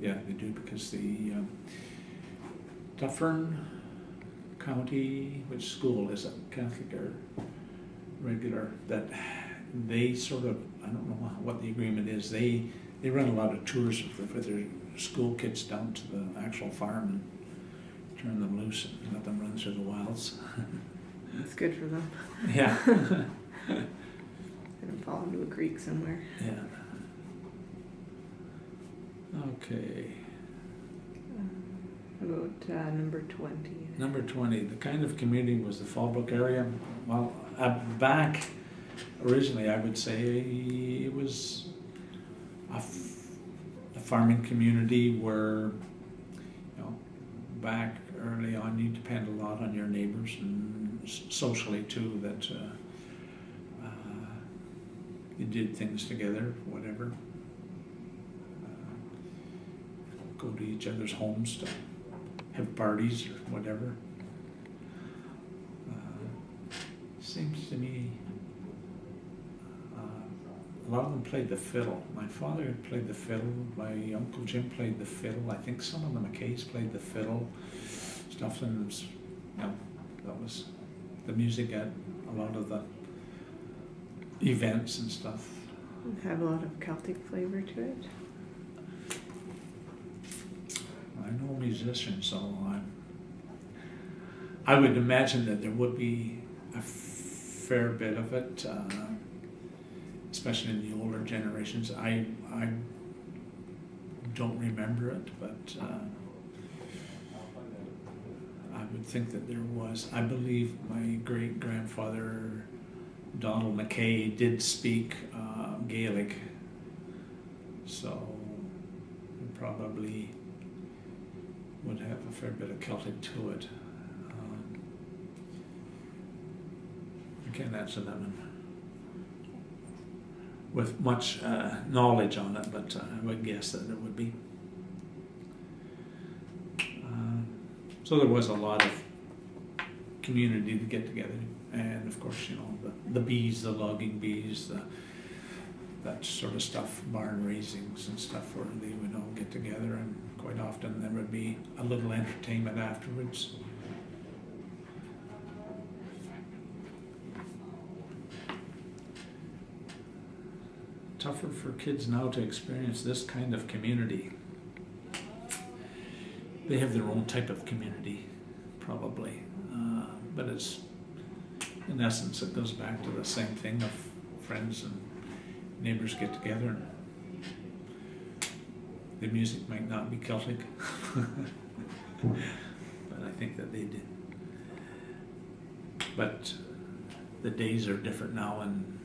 Yeah, they do, because the Dufferin County, which school is it, Catholic or regular, that they sort of, I don't know what the agreement is, they run a lot of tours with their school kids down to the actual farm and turn them loose and let them run through the wilds. It's good for them. Yeah. Let them fall into a creek somewhere. Yeah. Okay. About number 20. Number 20, the kind of community was the Fallbrook area. Well, back originally, I would say it was a farming community where, you know, back early on, you depend a lot on your neighbors and socially too, that you did things together, whatever. Go to each other's homes to have parties or whatever. Seems to me a lot of them played the fiddle. My father played the fiddle, my Uncle Jim played the fiddle, I think some of the McKays played the fiddle, stuff, and you know, that was the music at a lot of the events and stuff. Have a lot of Celtic flavor to it. I know musicians, so I would imagine that there would be a fair bit of it, especially in the older generations. I don't remember it, but I would think that there was. I believe my great-grandfather Donald McKay did speak Gaelic, so he probably would have a fair bit of Celtic to it. I can't answer that one with much knowledge on it, but I would guess that it would be. So there was a lot of community to get together, and of course, you know, the bees, the logging bees, that sort of stuff, barn raisings and stuff, where they would all get together, and quite often there would be a little entertainment afterwards. Tougher for kids now to experience this kind of community. They have their own type of community, probably, but it's, in essence, it goes back to the same thing of friends and neighbors get together, and the music might not be Celtic, but I think that they did. But the days are different now, and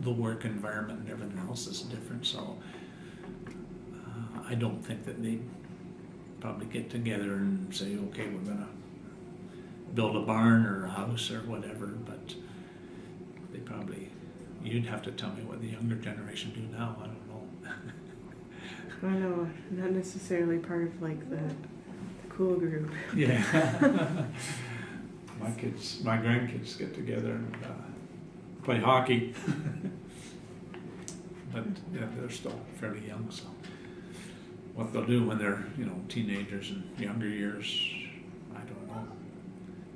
the work environment and everything else is different, so I don't think that they'd probably get together and say, okay, we're gonna build a barn or a house or whatever, but they probably, you'd have to tell me what the younger generation do now, I don't know. I don't know, not necessarily part of like the cool group. Yeah. My grandkids get together and play hockey. But yeah, they're still fairly young, so what they'll do when they're, you know, teenagers and younger years, I don't know.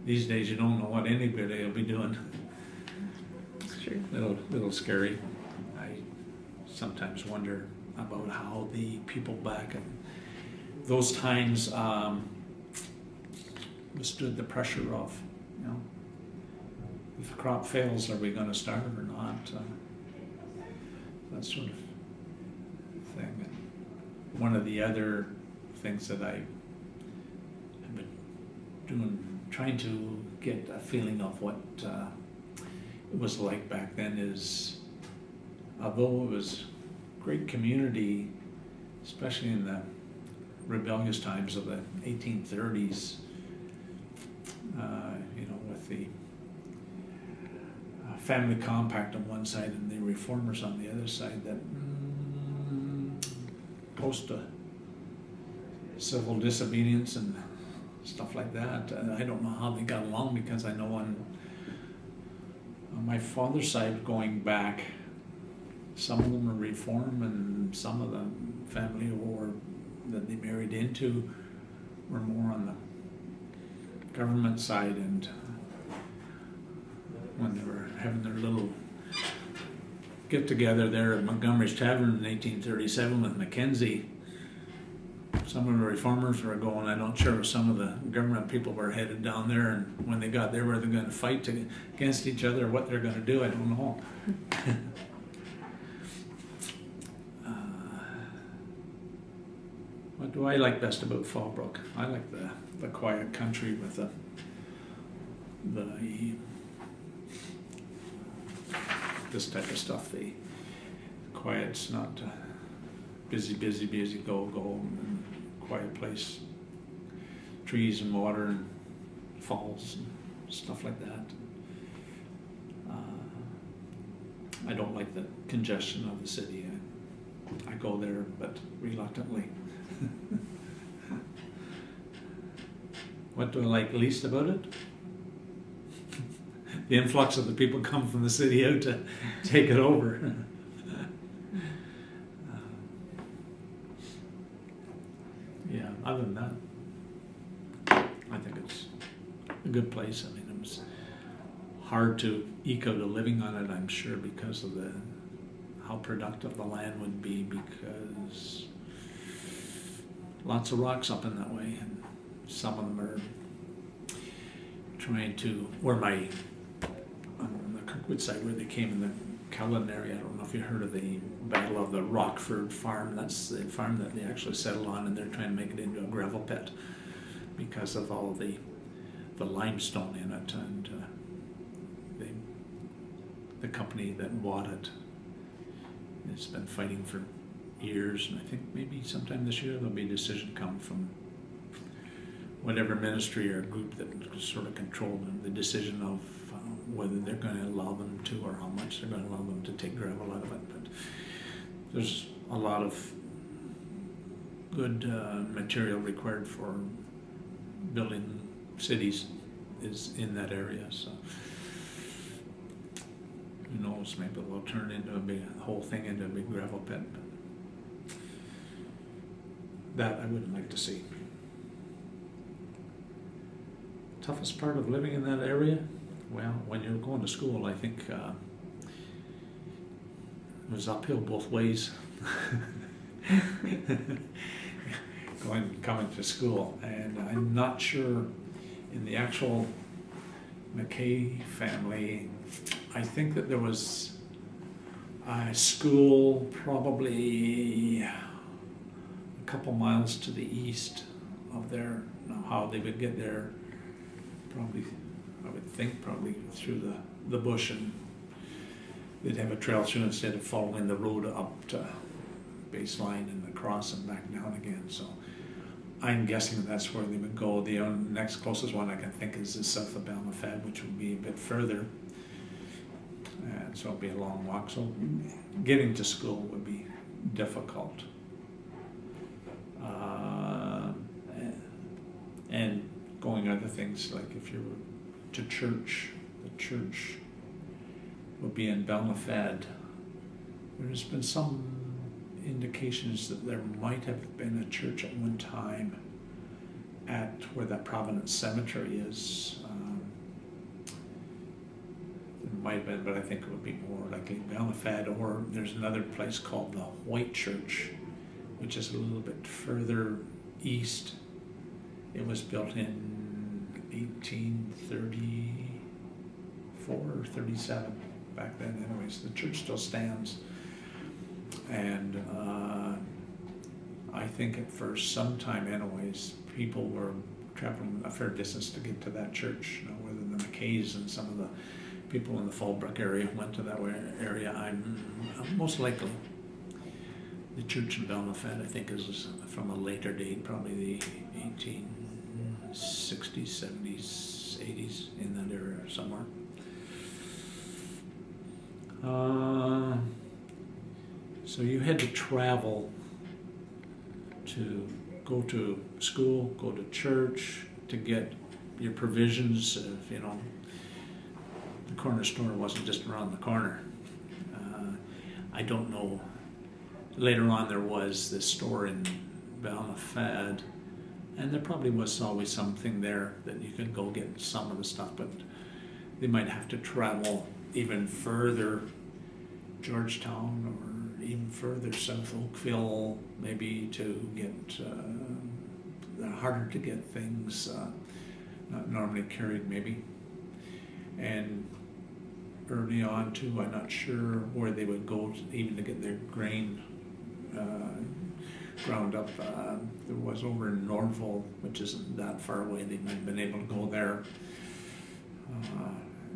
These days you don't know what anybody will be doing. That's true. Little scary. I sometimes wonder about how the people back in those times withstood the pressure of, you know, if the crop fails, are we going to starve or not? That sort of thing. And one of the other things that I have been doing, trying to get a feeling of what it was like back then, is although it was great community, especially in the rebellious times of the 1830s, you know, with the family compact on one side and the reformers on the other side, that post civil disobedience and stuff like that. I don't know how they got along, because I know on my father's side, going back, some of them were reform and some of them family or that they married into were more on the government side, and when they were having their little get together there at Montgomery's Tavern in 1837 with Mackenzie, some of the reformers were going. I'm not sure if some of the government people were headed down there, and when they got there, were they going to fight against each other, or what they're going to do, I don't know. What do I like best about Fallbrook? I like the quiet country with the this type of stuff. The quiet's not busy, go, and quiet place. Trees and water and falls and stuff like that. I don't like the congestion of the city. I go there, but reluctantly. What do I like least about it? The influx of the people come from the city out to take it over. Yeah, other than that, I think it's a good place. I mean, it was hard to eke out a living on it, I'm sure, because of how productive the land would be, because lots of rocks up in that way, and some of them are trying to, where on the Kirkwood side where they came in the Cullen area, I don't know if you heard of the Battle of the Rockford Farm. That's the farm that they actually settled on, and they're trying to make it into a gravel pit because of all the limestone in it, and the company that bought it has been fighting for years, and I think maybe sometime this year there'll be a decision come from whatever ministry or group that sort of controlled them, the decision of whether they're going to allow them to, or how much they're going to allow them to take gravel out of it. But there's a lot of good material required for building cities is in that area, so who knows, maybe they'll turn into the whole thing into a big gravel pit. But that I wouldn't like to see. Toughest part of living in that area? Well, when you're going to school, I think it was uphill both ways. Coming to school, and I'm not sure in the actual McKay family. I think that there was a school probably a couple miles to the east of there. Now, how they would get there, probably, I would think, probably through the bush, and they'd have a trail through instead of following the road up to baseline and across and back down again. So I'm guessing that's where they would go. The next closest one I can think is the south of Balmafad, which would be a bit further. And so it'll be a long walk. So getting to school would be difficult. And going other things, like if you were to church, the church would be in Balmafad. There's been some indications that there might have been a church at one time at where that Providence Cemetery is. It might have been, but I think it would be more likely Balmafad, or there's another place called the White Church, which is a little bit further east. It was built in 1834 or 37 back then. Anyways, the church still stands. And I think at first, sometime anyways, people were traveling a fair distance to get to that church. You know, whether the McKays and some of the people in the Fallbrook area went to that area, I'm most likely. The church in Balmafad, I think, is from a later date, probably the 1860s, 70s, 80s, in that area somewhere. So you had to travel to go to school, go to church, to get your provisions. You know, the corner store wasn't just around the corner. I don't know later on there was this store in Balmafad, and there probably was always something there that you could go get some of the stuff, but they might have to travel even further, Georgetown or even further south, Oakville, maybe to get harder to get things not normally carried maybe. And early on too, I'm not sure where they would go even to get their grain ground up. There was over in Norville, which isn't that far away. They might have been able to go there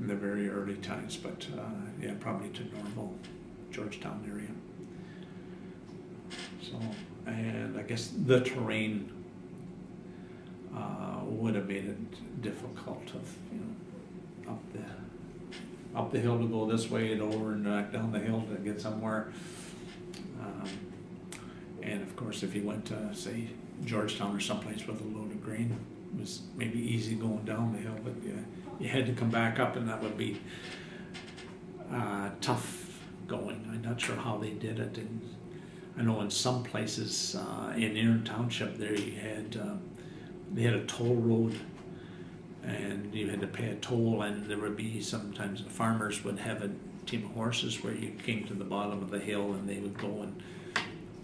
in the very early times, but yeah, probably to Norville, Georgetown area. So, and I guess the terrain would have made it difficult of, you know, up the hill to go this way and over and back down the hill to get somewhere. And of course, if you went to, say, Georgetown or someplace with a load of grain, it was maybe easy going down the hill, but you had to come back up, and that would be tough going. I'm not sure how they did it. And I know in some places in Erin Township there they had a toll road, and you had to pay a toll, and there would be sometimes the farmers would have a team of horses where you came to the bottom of the hill and they would go and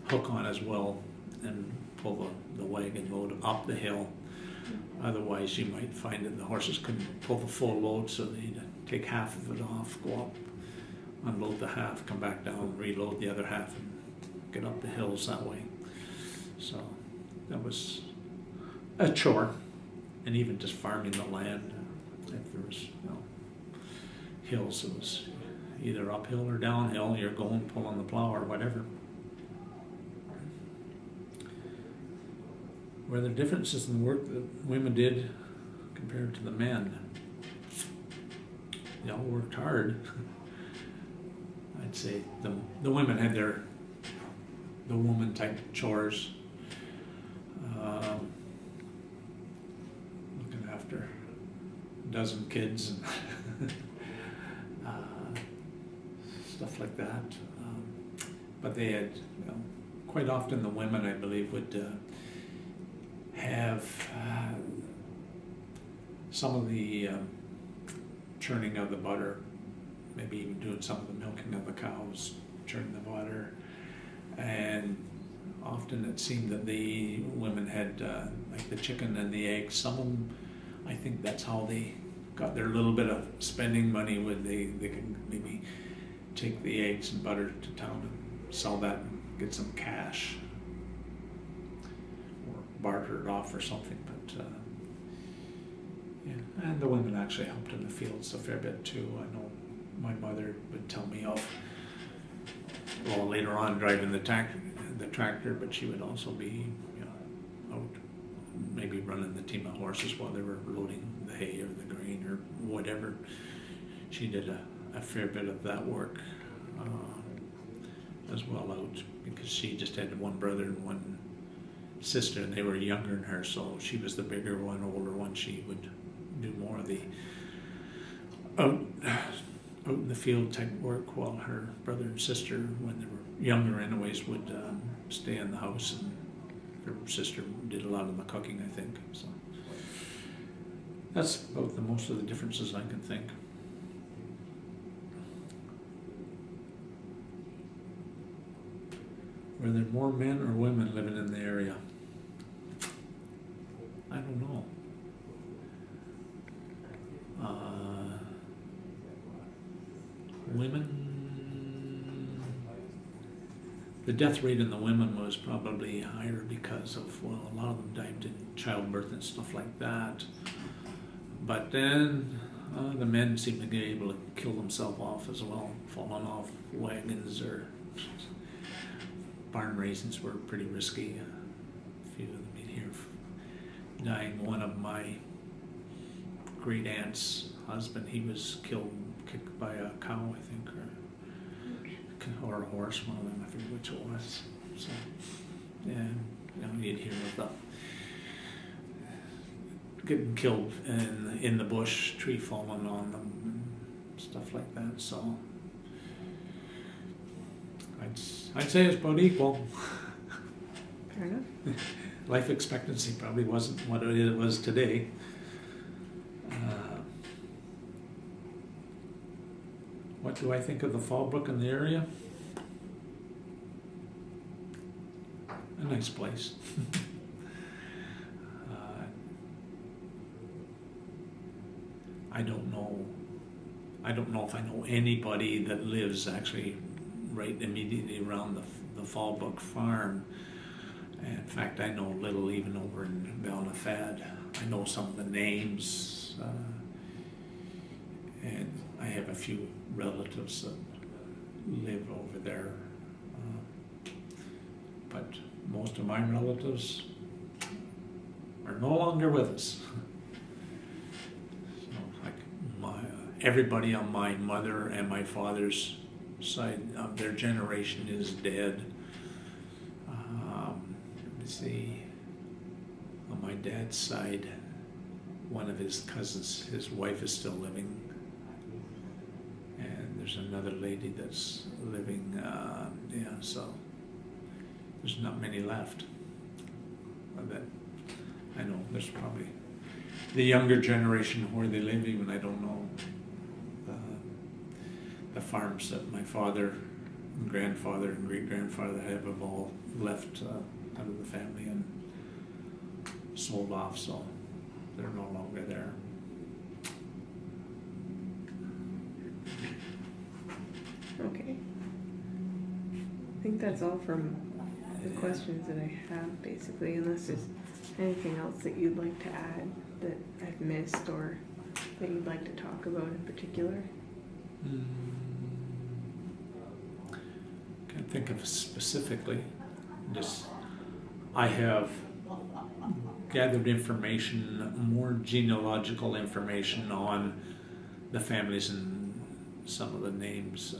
hook on as well and pull the wagon load up the hill. Otherwise you might find that the horses couldn't pull the full load, so they'd take half of it off, go up, unload the half, come back down, reload the other half, and get up the hills that way. So that was a chore. And even just farming the land, if there was, you know, hills, it was either uphill or downhill. You're going, pulling the plow or whatever. Were there differences in the work that women did compared to the men? They all worked hard. I'd say the women had the woman type chores. Looking after a dozen kids and stuff like that. But they had, you know, quite often the women, I believe, would have some of the churning of the butter, maybe even doing some of the milking of the cows, churning the butter. And often it seemed that the women had like the chicken and the eggs. Some of them, I think that's how they got their little bit of spending money, when they could maybe take the eggs and butter to town and sell that and get some cash or barter it off or something. But yeah, and the women actually helped in the fields a fair bit too. I know my mother would tell me of, well, later on driving the tractor, but she would also be, you know, out maybe running the team of horses while they were loading the hay or the grain or whatever. She did a fair bit of that work as well out, because she just had one brother and one sister, and they were younger than her, so she was the bigger one, older one. She would do more of the out in the field type work, while her brother and sister, when they were younger anyways, would stay in the house, and her sister did a lot of the cooking, I think. So that's about the most of the differences I can think. Were there more men or women living in the area? I don't know. Women, the death rate in the women was probably higher because of, well, a lot of them died in childbirth and stuff like that. But then the men seemed to be able to kill themselves off as well, falling off wagons, or barn raisins were pretty risky. A few of them in here dying. One of my great aunt's husband, he was kicked by a cow, I think, or a horse, one of them, I forget which it was. So, yeah, you know, you'd hear of getting killed in the bush, tree falling on them, and stuff like that. So, I'd I'd say it's about equal. Fair enough. Life expectancy probably wasn't what it was today. What do I think of the Fallbrook in the area? A nice place. I don't know if I know anybody that lives actually right immediately around the Fallbrook farm. In fact, I know little even over in Belnafad. I know some of the names, and I have a few relatives that live over there. But most of my relatives are no longer with us. Everybody on my mother and my father's side of their generation is dead. Let me see. On my dad's side, one of his cousins, his wife is still living. And there's another lady that's living, so there's not many left. But I know there's probably the younger generation where they live, even I don't know. The farms that my father and grandfather and great-grandfather have all left out of the family and sold off, so they're no longer there. Okay. I think that's all from the questions that I have, basically, unless there's anything else that you'd like to add that I've missed or that you'd like to talk about in particular. Can't think of specifically. Just I have gathered information, more genealogical information on the families and some of the names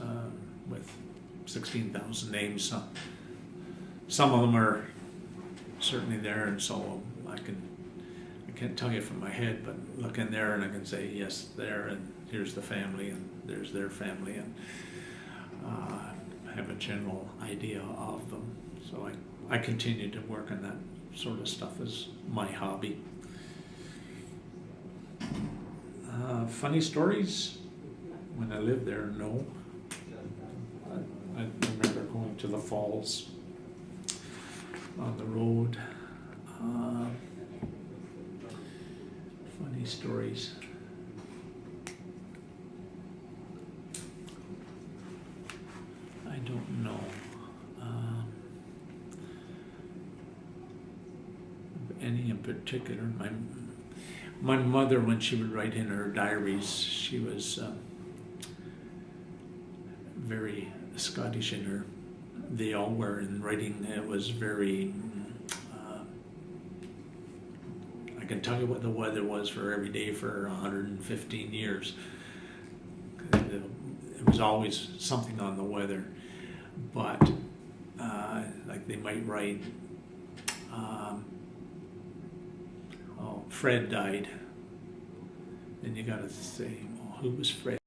with 16,000 names. Some of them are certainly there, and so I can't tell you from my head, but look in there and I can say yes, there, and here's the family, and there's their family, and have a general idea of them. So I continue to work on that sort of stuff as my hobby. Funny stories? When I lived there, no. I remember going to the falls on the road. Funny stories. I don't know. Any in particular. My mother, when she would write in her diaries, she was very Scottish in her. They all were in writing. It was very. I can tell you what the weather was for every day for 115 years. It was always something on the weather, but like they might write. Fred died, and you got to say, well, who was Fred?